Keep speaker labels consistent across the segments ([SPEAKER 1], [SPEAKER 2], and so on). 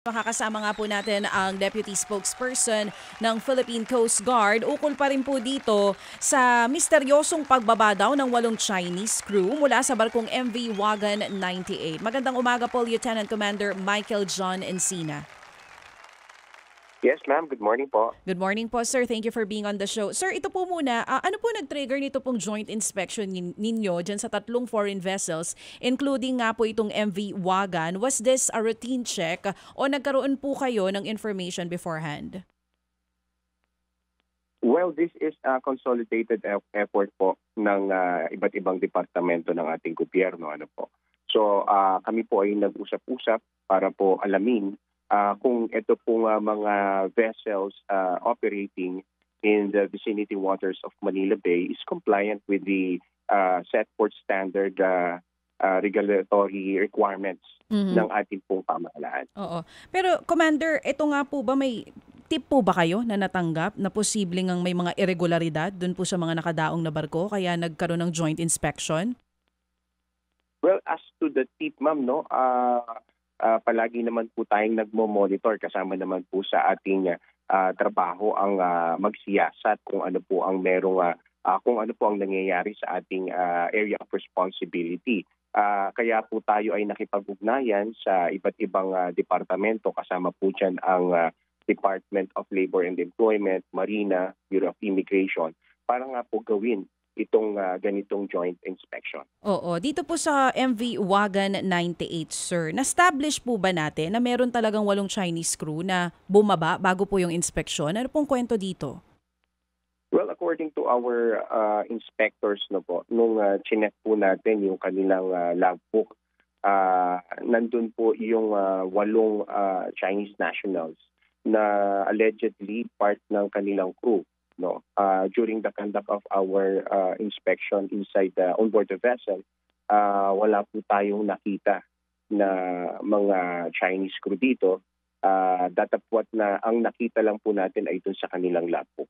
[SPEAKER 1] Makakasama nga po natin ang Deputy Spokesperson ng Philippine Coast Guard. Ukol pa rin po dito sa misteryosong pagbaba daw ng 8 Chinese crew mula sa barkong MV Wagan 98. Magandang umaga po, Lieutenant Commander Michael John Encina.
[SPEAKER 2] Yes, ma'am. Good morning po.
[SPEAKER 1] Good morning po, sir. Thank you for being on the show. Sir, ito po muna, ano po nag-trigger nito pong joint inspection ninyo dyan sa 3 foreign vessels, including nga po itong MV Wagan? Was this a routine check o nagkaroon po kayo ng information beforehand?
[SPEAKER 2] Well, this is a consolidated effort po ng iba't ibang departamento ng ating gobyerno. So kami po ay nag-usap-usap para po alamin kung ito pong mga vessels operating in the vicinity waters of Manila Bay is compliant with the set forth standard regulatory requirements ng ating pong pamahalaan.
[SPEAKER 1] Oo. Pero Commander, ito nga po ba, may tip po ba kayo na natanggap na posibleng ang may mga irregularidad dun po sa mga nakadaong na barko kaya nagkaroon ng joint inspection?
[SPEAKER 2] Well, as to the tip, ma'am, palagi naman po tayong nagmo-monitor kasama naman po sa ating trabaho ang magsiyasat kung ano po ang kung ano po ang nangyayari sa ating area of responsibility. Kaya po tayo ay nakipag-ugnayan sa iba't ibang departamento, kasama po dyan ang Department of Labor and Employment, Marina, Bureau of Immigration, para nga po gawin itong ganitong joint inspection.
[SPEAKER 1] Oo. Dito po sa MV Wagan 98, sir, na-establish po ba natin na meron talagang 8 Chinese crew na bumaba bago po yung inspeksyon? Ano pong kwento dito?
[SPEAKER 2] Well, according to our inspectors, nung chinek po natin yung kanilang logbook, nandun po yung 8 Chinese nationals na allegedly part ng kanilang crew. During the conduct of our inspection inside onboard the vessel, wala po tayong nakita na mga Chinese crew dito. Datapwat na ang nakita lang po natin ay dun sa kanilang logbook.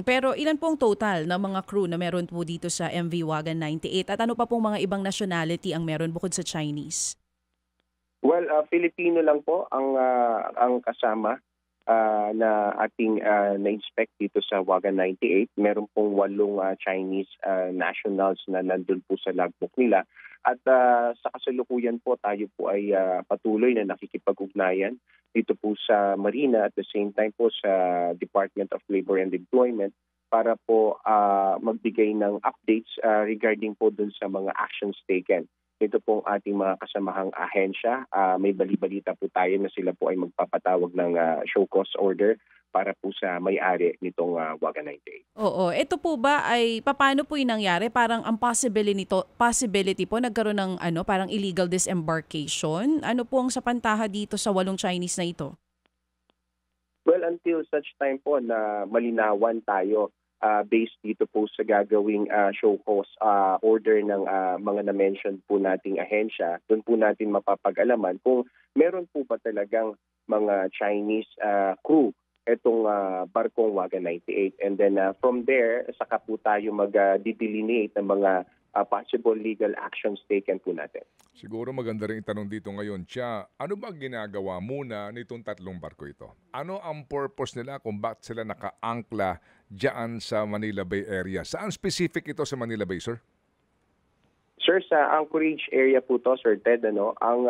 [SPEAKER 1] Pero ilan pong total ng mga crew na meron po dito sa MV Wagan 98 at ano pa pong mga ibang nationality ang meron bukod sa Chinese?
[SPEAKER 2] Well, Filipino lang po ang kasama na ating na-inspect dito sa Wagan 98. Meron pong 8 Chinese nationals na nandun po sa logbook nila. At sa kasalukuyan po tayo po ay patuloy na nakikipag-ugnayan dito po sa Marina at the same time po sa Department of Labor and Employment para po magbigay ng updates regarding po dun sa mga actions taken. Ito pong ating mga kasamahang ahensya. May bali-balita po tayo na sila po ay magpapatawag ng show cause order para po sa may-ari nitong Wagan 98.
[SPEAKER 1] Oo. Ito po ba ay paano po yung nangyari? Parang ang possibility po nagkaroon ng parang illegal disembarkation. Ano po ang sapantaha dito sa 8 Chinese na ito?
[SPEAKER 2] Well, until such time po na malinawan tayo based dito po sa gagawing show cause order ng mga na-mention po nating ahensya, doon po natin mapapag-alaman kung meron po ba talagang mga Chinese crew itong barkong Wagan 98. And then from there, saka po tayo mag-delineate ng mga possible legal actions taken po natin.
[SPEAKER 3] Siguro maganda rin itanong dito ngayon, ano ba ginagawa muna nitong 3 barko ito? Ano ang purpose nila kung bakit sila naka-angkla dyan sa Manila Bay area? Saan specific ito sa Manila Bay, sir?
[SPEAKER 2] Sir, sa Anchorage area po to, Sir Ted, ang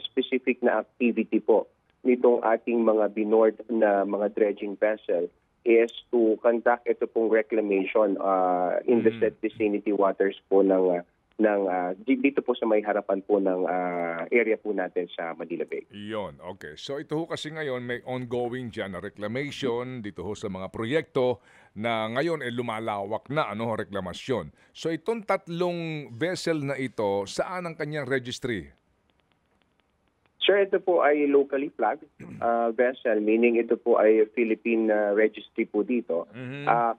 [SPEAKER 2] specific na activity po nitong ating mga binord na mga dredging vessel is to conduct ito pong reclamation in the said vicinity waters po dito po sa may harapan po ng area po natin sa Manila Bay.
[SPEAKER 3] Iyon, okay. So ito ho kasi ngayon may ongoing dyan na reclamation dito ho sa mga proyekto na ngayon lumalawak na reklamasyon. So itong 3 vessel na ito, saan ang kanyang registry?
[SPEAKER 2] Sir, ito po ay locally flagged vessel, meaning ito po ay Philippine registry po dito.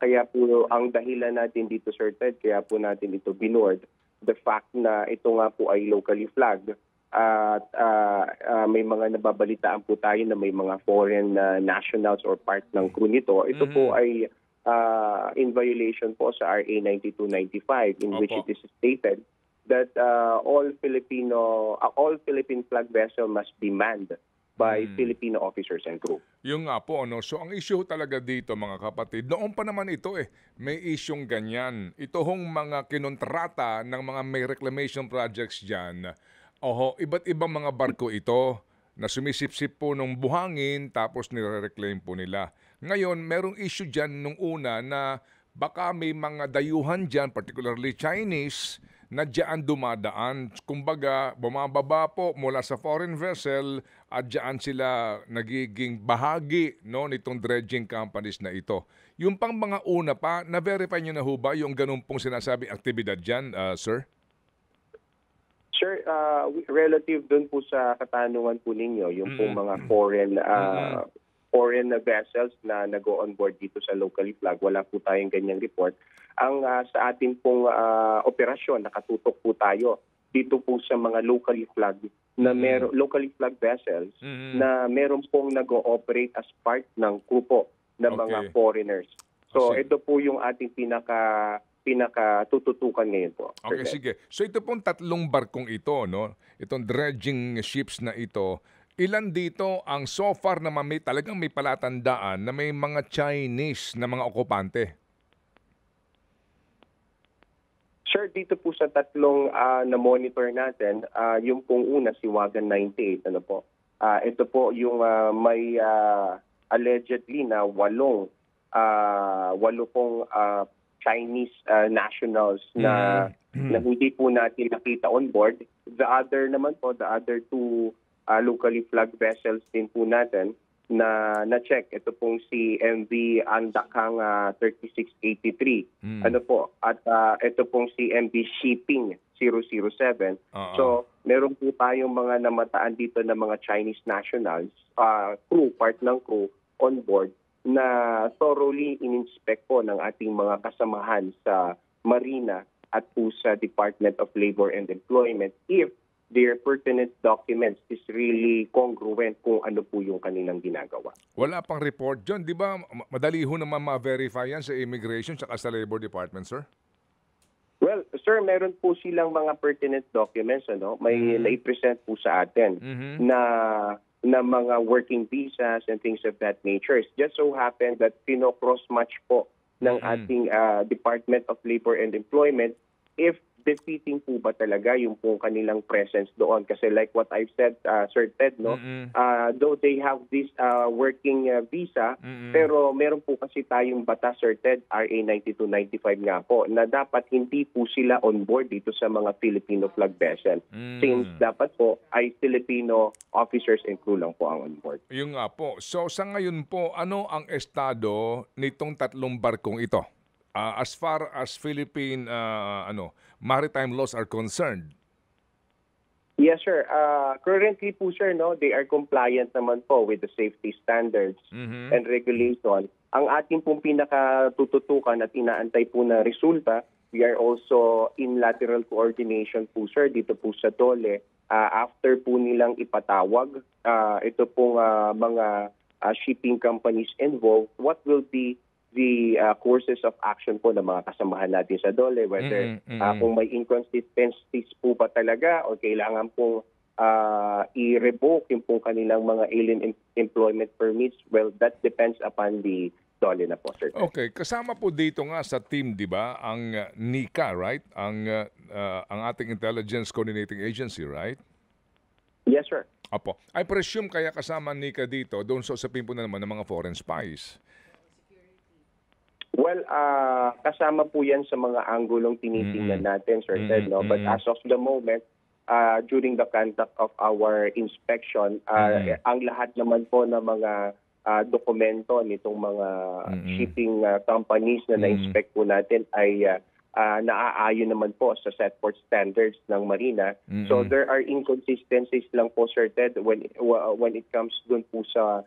[SPEAKER 2] Kaya po ang dahilan natin dito, Sir Ted, kaya po natin ito binord, the fact na ito nga po ay locally flagged at may mga nababalitaan po tayo na may mga foreign nationals or part ng crew nito. Ito po ay in violation po sa RA 9295 in which it is stated that all Philippine flag vessel must be manned by Filipino officers and crew.
[SPEAKER 3] Yung nga po, ano, so ang issue talaga dito mga kapatid, noon pa naman ito may isyong ganyan. Ito hong mga kinontrata ng mga may reclamation projects dyan, iba't ibang mga barko ito na sumisipsip po ng buhangin tapos nire-reclaim po nila. Ngayon, merong issue dyan nung una na baka may mga dayuhan dyan, particularly Chinese, na diyan dumadaan. Kumbaga, bumababa po mula sa foreign vessel at diyan sila nagiging bahagi nitong dredging companies na ito. Yung pang mga una pa, na-verify nyo na ho ba yung ganun pong sinasabing aktibidad dyan, sir?
[SPEAKER 2] Sir, relative dun po sa katanungan po ninyo, yung pong mga foreign vessels na nag-o on board dito sa locally flag, wala po tayong ganyang report. Ang sa atin pong operasyon, nakatutok po tayo dito po sa mga locally flag na locally flag vessels na meron pong nag-ooperate as part ng grupo ng mga foreigners. So ito po yung ating pinakatututukan ngayon po.
[SPEAKER 3] Okay, sige. So ito pong tatlong barkong ito, itong dredging ships na ito, ilan dito ang so far na talagang may palatandaan na may mga Chinese na mga okupante?
[SPEAKER 2] Sir, dito po sa tatlong na-monitor natin, yung pong una, si Wagan 98, ito po yung may allegedly na walo pong Chinese nationals na hindi po natin nakita on board. The other two locally flagged vessels din po natin na-check. Ito pong si MV Andakang 3683. At ito pong si MV Shipping 007. So, meron po tayong mga namataan dito na mga Chinese nationals, part ng crew on board na thoroughly in-inspect po ng ating mga kasamahan sa Marina at po sa Department of Labor and Employment if their pertinent documents is really congruent kung ano po yung kanilang ginagawa.
[SPEAKER 3] Wala pang report dyan. Di ba madali ho naman ma-verify yan sa immigration at sa Labor Department, sir?
[SPEAKER 2] Well, sir, meron po silang mga pertinent documents. May na-present po sa atin na mga working visas and things of that nature. It just so happened that cross-match po ng ating Department of Labor and Employment if defeating po ba talaga yung pong kanilang presence doon. Kasi like what I've said, Sir Ted, though they have this working visa, pero meron po kasi tayong batas, Sir Ted, RA 9295 nga po, na dapat hindi po sila on board dito sa mga Filipino flag vessel. Since dapat po ay Filipino officers and crew lang po ang on board.
[SPEAKER 3] Yung nga po. So sa ngayon po, ano ang estado nitong tatlong barkong ito? As far as Philippine maritime laws are concerned?
[SPEAKER 2] Yes, sir. Currently po, sir, they are compliant naman po with the safety standards and regulation. Ang ating pong pinakatututukan at inaantay po na resulta, we are also in lateral coordination po, sir, dito po sa DOLE. After po nilang ipatawag, ito pong mga shipping companies involved, what will be the courses of action po ng mga kasamahan natin sa DOLE, whether kung may inconsistencies po ba talaga o kailangan pong i-revoke yung pong kanilang mga alien employment permits, well, that depends upon the DOLE na po, sir.
[SPEAKER 3] Okay, kasama po dito nga sa team, di ba, ang NICA, right? Ang ating Intelligence Coordinating Agency, right?
[SPEAKER 2] Yes, sir.
[SPEAKER 3] Apo. I presume kaya kasama NICA dito, doon sa usapin po naman ng mga foreign spies.
[SPEAKER 2] Well, kasama po yan sa mga anggulong tinitingnan natin, Sir Ted. But as of the moment, during the conduct of our inspection, ang lahat naman po ng mga dokumento nitong mga shipping companies na na-inspect po natin ay naaayon naman po sa set forth standards ng Marina. So there are inconsistencies lang po, Sir Ted, when it comes dun po sa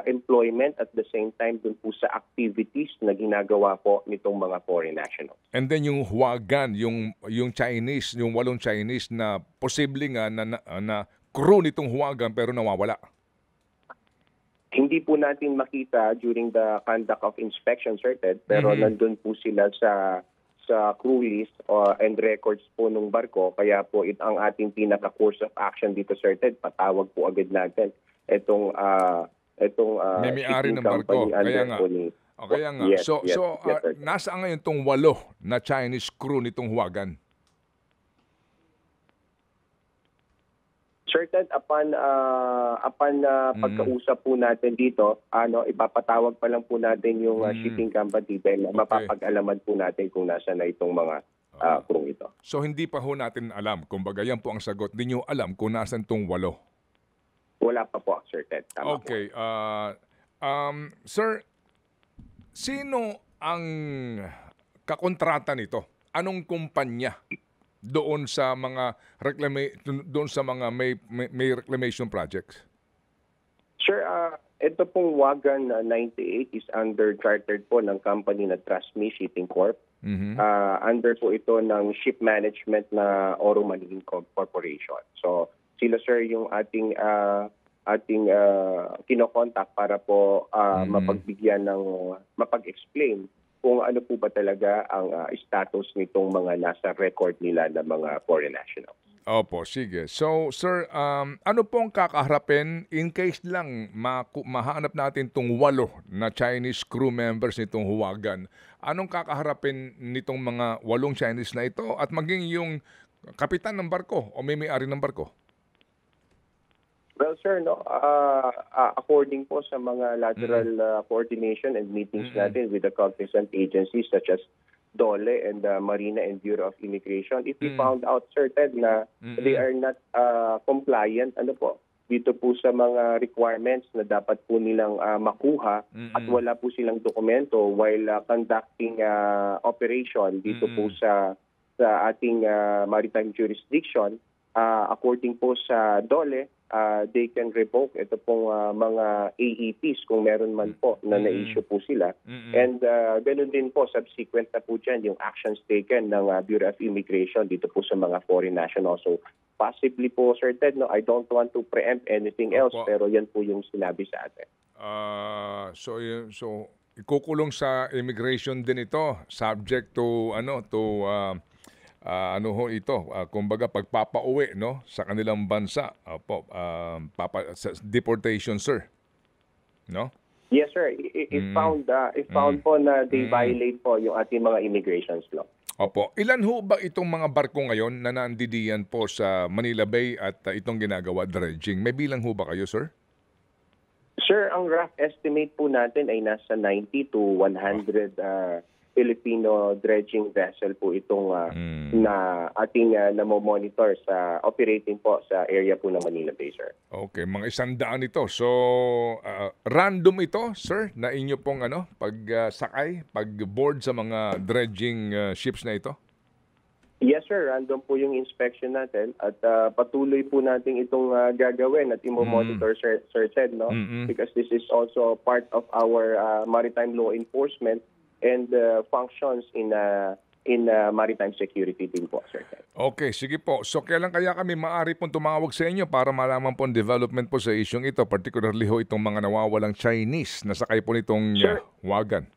[SPEAKER 2] employment at the same time dun po sa activities na ginagawa po nitong mga foreign nationals.
[SPEAKER 3] And then yung Huagan, yung Chinese, yung 8 Chinese na posible nga na crew nitong Huagan pero nawawala.
[SPEAKER 2] Hindi po natin makita during the conduct of inspection, Sir Ted, pero nandun po sila sa crew list and records po ng barko. Kaya po ang ating pinaka-course of action dito, Sir Ted, patawag po agad natin.
[SPEAKER 3] May may-ari
[SPEAKER 2] shipping
[SPEAKER 3] ng barko.
[SPEAKER 2] company
[SPEAKER 3] Kaya
[SPEAKER 2] under
[SPEAKER 3] nga.
[SPEAKER 2] po ni...
[SPEAKER 3] O kaya nga.
[SPEAKER 2] Yes,
[SPEAKER 3] So,
[SPEAKER 2] yes, yes, sir.
[SPEAKER 3] nasaan ngayon tong 8 na Chinese crew nitong Huwagan?
[SPEAKER 2] Sir Ted, upon pagkausap po natin dito, ipapatawag pa lang po natin yung shipping company dahil mapapag-alaman po natin kung nasa na itong mga crew ito.
[SPEAKER 3] So, hindi pa ho natin alam. Kumbaga, yan po ang sagot. Hindi nyo alam kung nasan tong 8.
[SPEAKER 2] Wala pa po, Sir Ted. Tama
[SPEAKER 3] Okay.
[SPEAKER 2] po.
[SPEAKER 3] Sir, sino ang kakontrata nito? Anong kumpanya doon sa mga may reclamation projects?
[SPEAKER 2] Sir, ito pong Wagan 98 is under chartered po ng company na Trust Me Shipping Corp. Under po ito ng ship management na Oro Marine Corporation. So sila sir yung ating kinokontak para po mapag-explain kung ano po ba talaga ang status nitong mga nasa record nila ng mga foreign nationals.
[SPEAKER 3] Opo, sige. So, sir, ano pong kakaharapin in case lang mahanap natin itong 8 na Chinese crew members nitong Huwagan? Anong kakaharapin nitong mga 8 Chinese na ito at maging yung kapitan ng barko o may-ari ng barko?
[SPEAKER 2] Well, sir, according po sa mga lateral coordination and meetings natin with the cognizant agencies such as DOLE and the Marina and Bureau of Immigration, if we found out, Sir Ted, na they are not compliant, dito po sa mga requirements na dapat po nilang makuha at wala po silang dokumento while conducting operation dito po sa ating maritime jurisdiction, according po sa DOLE, they can revoke ito pong mga AEPs kung meron man po na na-issue po sila. And ganun din po, subsequent na po dyan yung actions taken ng Bureau of Immigration dito po sa mga foreign nationals. So possibly po, Sir Ted, I don't want to preempt anything else, pero yan po yung sinabi sa atin.
[SPEAKER 3] So ikukulong sa immigration din ito, subject to kumbaga pagpapauwi sa kanilang bansa sa deportation, sir, no?
[SPEAKER 2] Yes, sir. If found po na they violate po yung ating mga immigrations law.
[SPEAKER 3] Opo. Ilan ho ba itong mga barko ngayon na nandidiyan po sa Manila Bay at itong ginagawa dredging? May bilang ho ba kayo, sir?
[SPEAKER 2] Sir, ang rough estimate po natin ay nasa 90 to 100 Filipino dredging vessel po itong na ating namomonitor sa operating po sa area po ng Manila Bay, sir.
[SPEAKER 3] Okay, mga 100 ito. So, random ito, sir, na inyo pong pagsakay, pag-board sa mga dredging ships na ito?
[SPEAKER 2] Yes, sir. Random po yung inspection natin at patuloy po natin itong gagawin at imo-monitor, Sir Ted, no? Because this is also part of our maritime law enforcement and functions in maritime security din po, Sir Ted.
[SPEAKER 3] Okay, sige po. So kailan kaya kami maaari pong tumawag sa inyo para malaman po ang development po sa isyong ito, particularly ho itong mga nawawalang Chinese na sakay po nitong Wagan?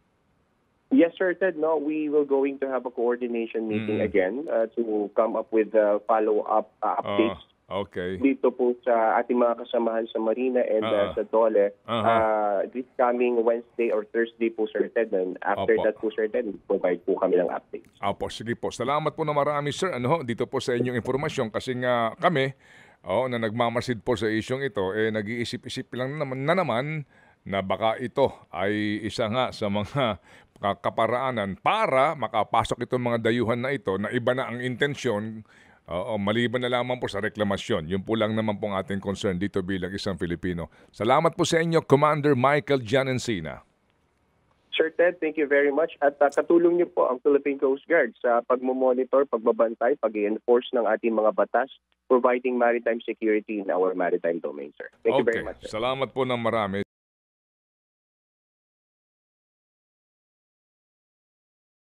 [SPEAKER 2] Yes, Sir Ted. No, we will going to have a coordination meeting again to come up with follow-up updates.
[SPEAKER 3] Okay.
[SPEAKER 2] Dito po sa ating mga kasamahan sa Marina and sa DOLE. This coming Wednesday or Thursday po, Sir Ted. And after that po, Sir Ted, provide po kami ng updates.
[SPEAKER 3] Opo, sige po. Salamat po na marami, sir. Dito po sa inyong impormasyon kasi nga kami na nagmamasid po sa isyong ito, nag-iisip-isip lang naman na baka ito ay isa nga sa mga kaparaanan para makapasok itong mga dayuhan na ito na iba na ang intensyon, maliban na lamang po sa reklamasyon. Yun po lang naman pong ating concern dito bilang isang Filipino. Salamat po sa inyo, Commander Michael Gianencina.
[SPEAKER 2] Sir Ted, thank you very much. At katulong niyo po ang Philippine Coast Guard sa pagmomonitor, pagbabantay, pag-enforce ng ating mga batas, providing maritime security in our maritime domain, sir. Thank you very much, sir.
[SPEAKER 3] Salamat po ng marami.